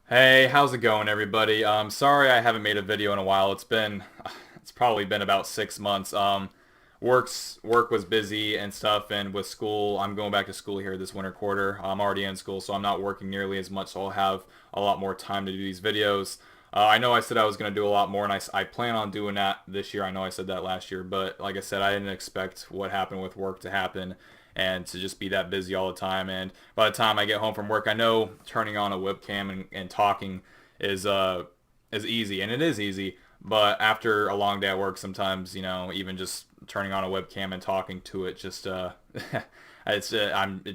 Hey, how's it going, everybody? Sorry I haven't made a video in a while. It's probably been about 6 months. Work was busy and stuff, and with school, I'm going back to school here this winter quarter. I'm already in school, so I'm not working nearly as much, so I'll have a lot more time to do these videos. I know I said I was going to do a lot more, and I plan on doing that this year. I know I said that last year, but like I said, I didn't expect what happened with work to happen and to just be that busy all the time. And by the time I get home from work, I know turning on a webcam and talking is easy, and it is easy. But after a long day at work, sometimes even just turning on a webcam and talking to it just it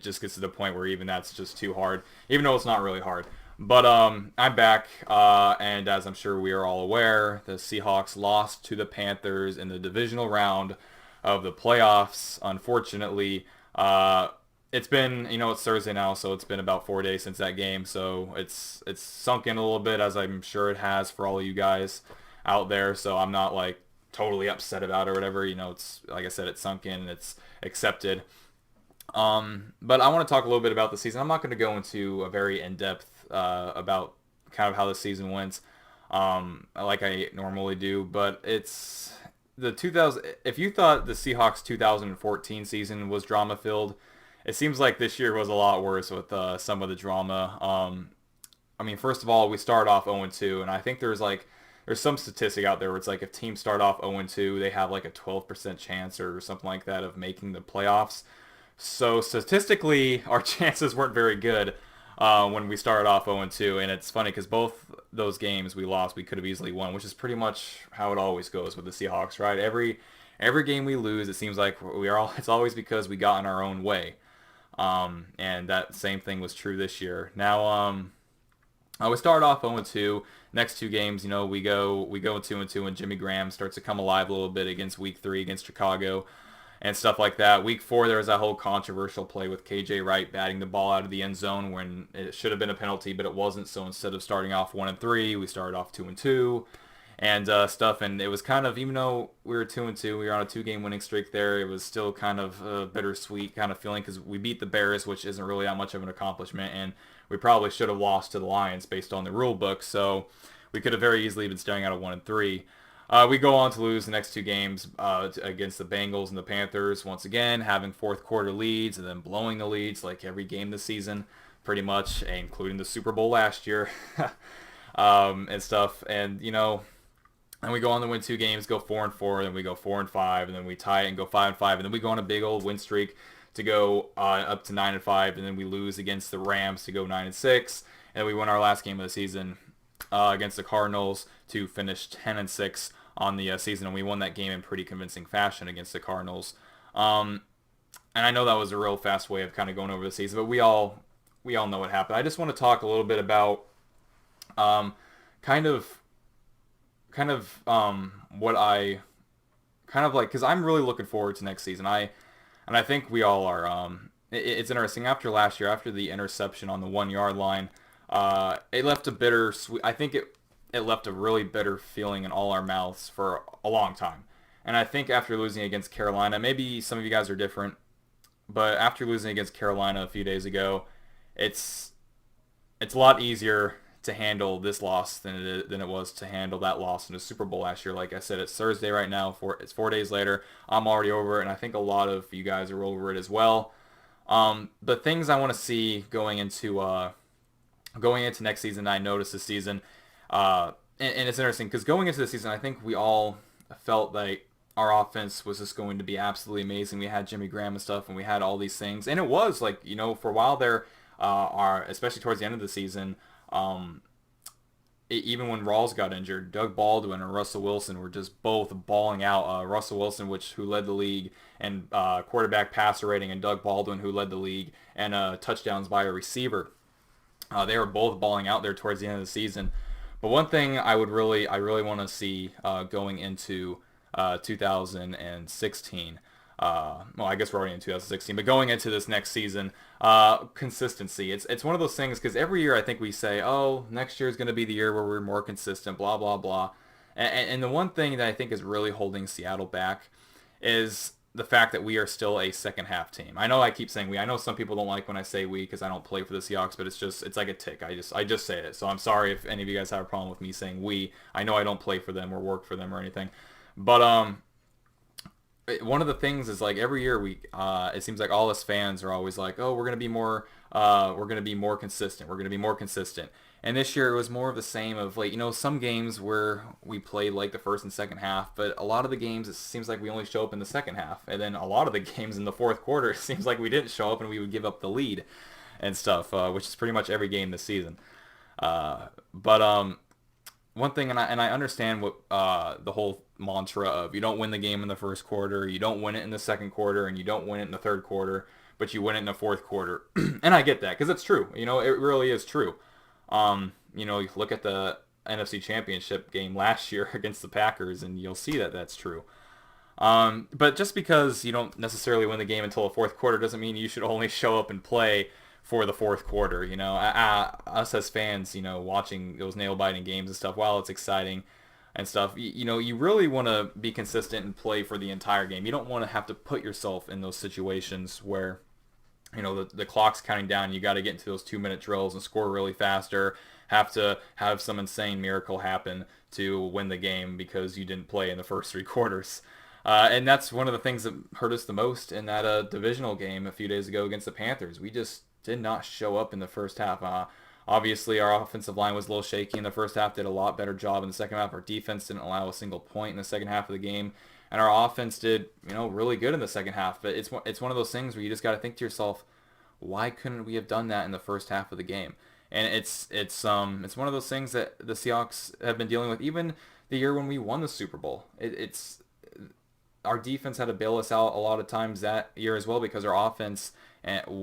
just gets to the point where even that's just too hard, even though it's not really hard. But I'm back, and as I'm sure we are all aware, the Seahawks lost to the Panthers in the divisional round of the playoffs. Unfortunately, it's been, it's Thursday now, so it's been about 4 days since that game. So it's sunk in a little bit, as I'm sure it has for all of you guys out there. So I'm not like totally upset about it or whatever. It's like I said, it's sunk in and it's accepted. But I want to talk a little bit about the season. I'm not going to go into a very in-depth about kind of how the season went, like I normally do. But it's the 2000. If you thought the Seahawks 2014 season was drama-filled, it seems like this year was a lot worse with some of the drama. I mean, first of all, we started off 0-2, and I think there's some statistic out there where it's like if teams start off 0-2, they have like a 12% chance or something like that of making the playoffs. So statistically, our chances weren't very good when we started off 0-2, and it's funny because both those games we lost, we could have easily won, which is pretty much how it always goes with the Seahawks, right? Every game we lose, it seems like we are all. It's always because we got in our own way, and that same thing was true this year. Now, we started off 0-2. Next two games, we go 2-2, and Jimmy Graham starts to come alive a little bit against Week 3 against Chicago and stuff like that. Week 4, there was that whole controversial play with KJ Wright batting the ball out of the end zone when it should have been a penalty, but it wasn't. So instead of starting off 1-3, we started off 2-2 and stuff. And it was kind of, even though we were 2-2, we were on a 2-game winning streak there. It was still kind of a bittersweet kind of feeling because we beat the Bears, which isn't really that much of an accomplishment, and we probably should have lost to the Lions based on the rule book. So we could have very easily been staring at a 1-3. We go on to lose the next two games against the Bengals and the Panthers. Once again, having fourth quarter leads and then blowing the leads like every game this season, pretty much, including the Super Bowl last year and stuff. And we go on to win two games, go 4-4, then we go 4-5, and then we tie it and go 5-5, and then we go on a big old win streak to go up to 9-5, and then we lose against the Rams to go 9-6, and we win our last game of the season against the Cardinals to finish 10-6 on the season, and we won that game in pretty convincing fashion against the Cardinals. And I know that was a real fast way of kind of going over the season, but we all know what happened. I just want to talk a little bit about um, kind of what I kind of like, because I'm really looking forward to next season. I think we all are. It's interesting after last year, after the interception on the 1 yard line. It left a bitter sweet. I think it left a really bitter feeling in all our mouths for a long time. And I think after losing against Carolina, maybe some of you guys are different, but after losing against Carolina a few days ago, it's it's a lot easier to handle this loss than it was to handle that loss in the Super Bowl last year. Like I said, it's Thursday right now. It's 4 days later. I'm already over it, and I think a lot of you guys are over it as well. The things I want to see going into next season, I noticed this season, and it's interesting because going into the season, I think we all felt like our offense was just going to be absolutely amazing. We had Jimmy Graham and stuff, and we had all these things, and it was like for a while there, especially towards the end of the season. Even when Rawls got injured, Doug Baldwin and Russell Wilson were just both balling out. Russell Wilson, who led the league and quarterback passer rating, and Doug Baldwin, who led the league and touchdowns by a receiver. They were both balling out there towards the end of the season. But one thing I really want to see going into 2016. Well, I guess we're already in 2016, but going into this next season, consistency. It's one of those things because every year I think we say, oh, next year is going to be the year where we're more consistent, blah blah blah. And the one thing that I think is really holding Seattle back is the fact that we are still a second half team. I know I keep saying we. I know some people don't like when I say we because I don't play for the Seahawks, but it's like a tick. I just say it. So I'm sorry if any of you guys have a problem with me saying we. I know I don't play for them or work for them or anything, but one of the things is like every year it seems like all us fans are always like, oh, we're gonna be more consistent. We're gonna be more consistent. And this year it was more of the same of like, some games where we played like the first and second half, but a lot of the games it seems like we only show up in the second half. And then a lot of the games in the fourth quarter, it seems like we didn't show up and we would give up the lead and stuff, which is pretty much every game this season. But one thing, and I understand what the whole mantra of you don't win the game in the first quarter, you don't win it in the second quarter, and you don't win it in the third quarter, but you win it in the fourth quarter. And I get that because it's true. It really is true. You look at the NFC Championship game last year against the Packers, and you'll see that that's true. But just because you don't necessarily win the game until the fourth quarter doesn't mean you should only show up and play for the fourth quarter. Us as fans, watching those nail-biting games and stuff, while it's exciting and stuff, you really want to be consistent and play for the entire game. You don't want to have to put yourself in those situations where the clock's counting down. You got to get into those 2-minute drills and score really fast, or have to have some insane miracle happen to win the game because you didn't play in the first 3 quarters. And that's one of the things that hurt us the most in that divisional game a few days ago against the Panthers. We just did not show up in the first half. Obviously, our offensive line was a little shaky in the first half, did a lot better job in the second half. Our defense didn't allow a single point in the second half of the game. And our offense did, really good in the second half. But it's one of those things where you just got to think to yourself, why couldn't we have done that in the first half of the game? And it's one of those things that the Seahawks have been dealing with even the year when we won the Super Bowl. It's our defense had to bail us out a lot of times that year as well because our offense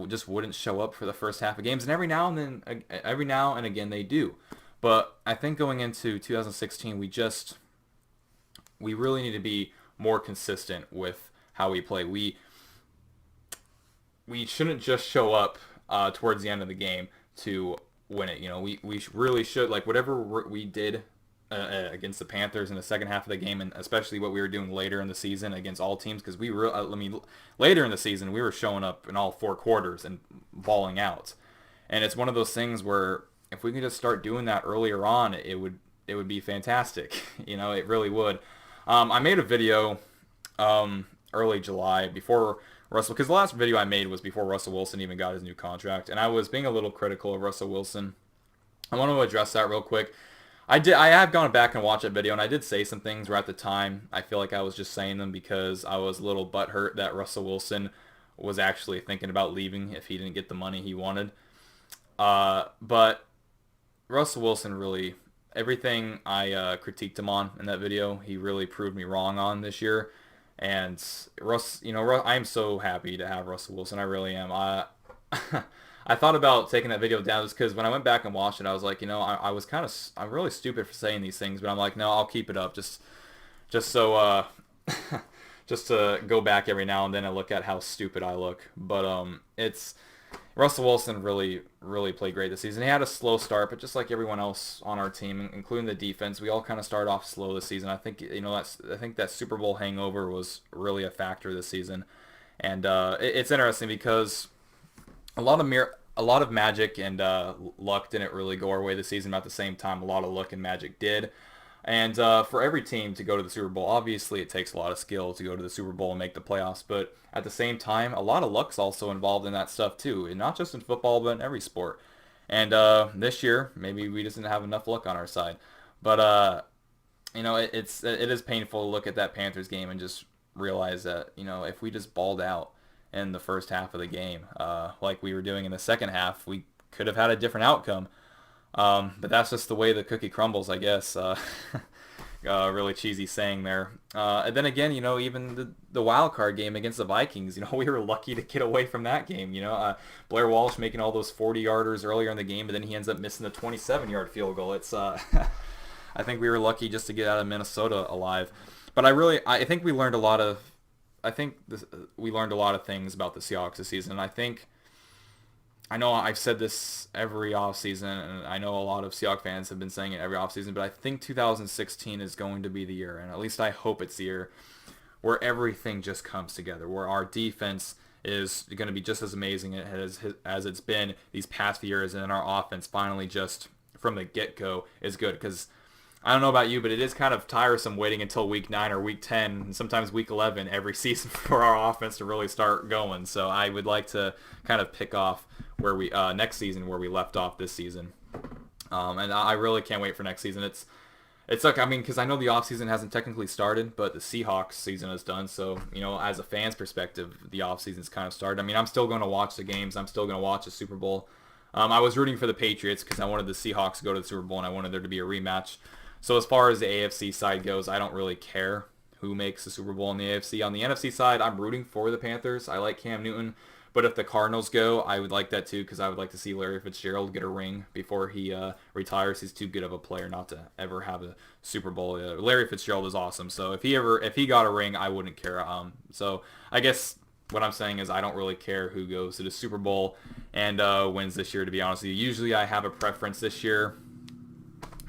just wouldn't show up for the first half of games. And every now and again they do. But I think going into 2016, we really need to be more consistent with how we play. We shouldn't just show up towards the end of the game to win it. We really should, like whatever we did against the Panthers in the second half of the game, and especially what we were doing later in the season against all teams, because later in the season we were showing up in all 4 quarters and balling out. And it's one of those things where if we could just start doing that earlier on, it would be fantastic. It really would. I made a video early July before Russell, because the last video I made was before Russell Wilson even got his new contract, and I was being a little critical of Russell Wilson. I want to address that real quick. I have gone back and watched that video, and I did say some things where at the time I feel like I was just saying them because I was a little butthurt that Russell Wilson was actually thinking about leaving if he didn't get the money he wanted. But Russell Wilson really, everything I critiqued him on in that video, he really proved me wrong on this year. And I am so happy to have Russell Wilson. I really am. I thought about taking that video down just because when I went back and watched it, I was like, I'm really stupid for saying these things, but I'm like, no, I'll keep it up just so just to go back every now and then and look at how stupid I look. But it's Russell Wilson really, really played great this season. He had a slow start, but just like everyone else on our team, including the defense, we all kind of started off slow this season. I think that Super Bowl hangover was really a factor this season, and it's interesting because a lot of magic and luck didn't really go our way this season. But at the same time, a lot of luck and magic did. And for every team to go to the Super Bowl, obviously it takes a lot of skill to go to the Super Bowl and make the playoffs. But at the same time, a lot of luck's also involved in that stuff too. And not just in football, but in every sport. And this year, maybe we just didn't have enough luck on our side. But, it is painful to look at that Panthers game and just realize that, if we just balled out in the first half of the game, like we were doing in the second half, we could have had a different outcome. But that's just the way the cookie crumbles, I guess. Really cheesy saying there. And then again, even the wild card game against the Vikings, we were lucky to get away from that game. Blair Walsh making all those 40-yarders earlier in the game, but then he ends up missing the 27-yard field goal. It's I think we were lucky just to get out of Minnesota alive. But I think we learned a lot of things about the Seahawks this season. I know I've said this every offseason, and I know a lot of Seahawks fans have been saying it every offseason, but I think 2016 is going to be the year, and at least I hope it's the year where everything just comes together, where our defense is going to be just as amazing as it's been these past few years, and our offense finally just from the get-go is good. Because I don't know about you, but it is kind of tiresome waiting until week 9 or week 10, and sometimes week 11 every season for our offense to really start going. So I would like to kind of pick off where we next season where we left off this season. And I really can't wait for next season. It's like, I mean, because I know the offseason hasn't technically started, but the Seahawks season is done. So, as a fan's perspective, the offseason's kind of started. I mean, I'm still going to watch the games. I'm still going to watch the Super Bowl. I was rooting for the Patriots because I wanted the Seahawks to go to the Super Bowl, and I wanted there to be a rematch. So as far as the AFC side goes, I don't really care who makes the Super Bowl in the AFC. On the NFC side, I'm rooting for the Panthers. I like Cam Newton. But if the Cardinals go, I would like that too, because I would like to see Larry Fitzgerald get a ring before he retires. He's too good of a player not to ever have a Super Bowl. Larry Fitzgerald is awesome, so if he got a ring, I wouldn't care. So I guess what I'm saying is I don't really care who goes to the Super Bowl and wins this year. To be honest with you, usually I have a preference this year.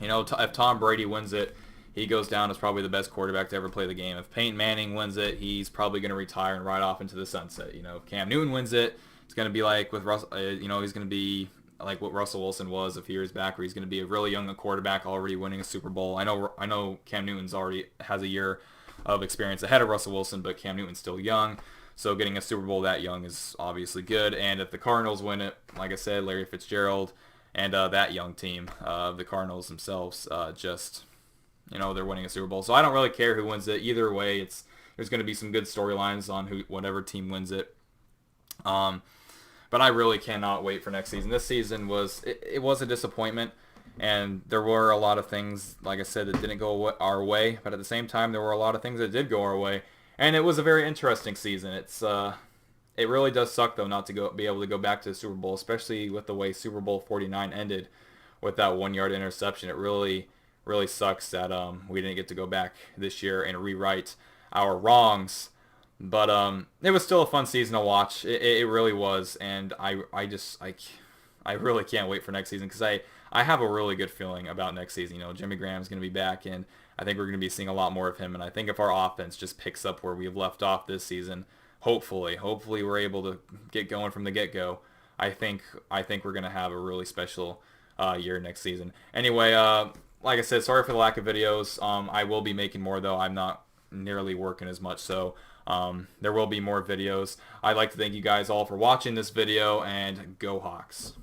If Tom Brady wins it, he goes down as probably the best quarterback to ever play the game. If Peyton Manning wins it, he's probably going to retire and ride off into the sunset. If Cam Newton wins it, it's going to be like with Russell. He's going to be like what Russell Wilson was a few years back, where he's going to be a really young quarterback already winning a Super Bowl. I know Cam Newton's already has a year of experience ahead of Russell Wilson, but Cam Newton's still young. So getting a Super Bowl that young is obviously good. And if the Cardinals win it, like I said, Larry Fitzgerald and that young team of the Cardinals themselves they're winning a Super Bowl. So I don't really care who wins it. Either way, there's going to be some good storylines on whatever team wins it. But I really cannot wait for next season. This season was a disappointment, and there were a lot of things, like I said, that didn't go our way. But at the same time, there were a lot of things that did go our way, and it was a very interesting season. It really does suck though not to be able to go back to the Super Bowl, especially with the way Super Bowl 49 ended with that 1-yard interception. It really sucks that we didn't get to go back this year and rewrite our wrongs. But it was still a fun season to watch. It really was, and I really can't wait for next season, because I have a really good feeling about next season. Jimmy Graham's going to be back, and I think we're going to be seeing a lot more of him. And I think if our offense just picks up where we've left off this season, hopefully we're able to get going from the get-go. I think we're going to have a really special year next season. Anyway, like I said, sorry for the lack of videos. I will be making more, though. I'm not nearly working as much, so there will be more videos. I'd like to thank you guys all for watching this video, and go Hawks.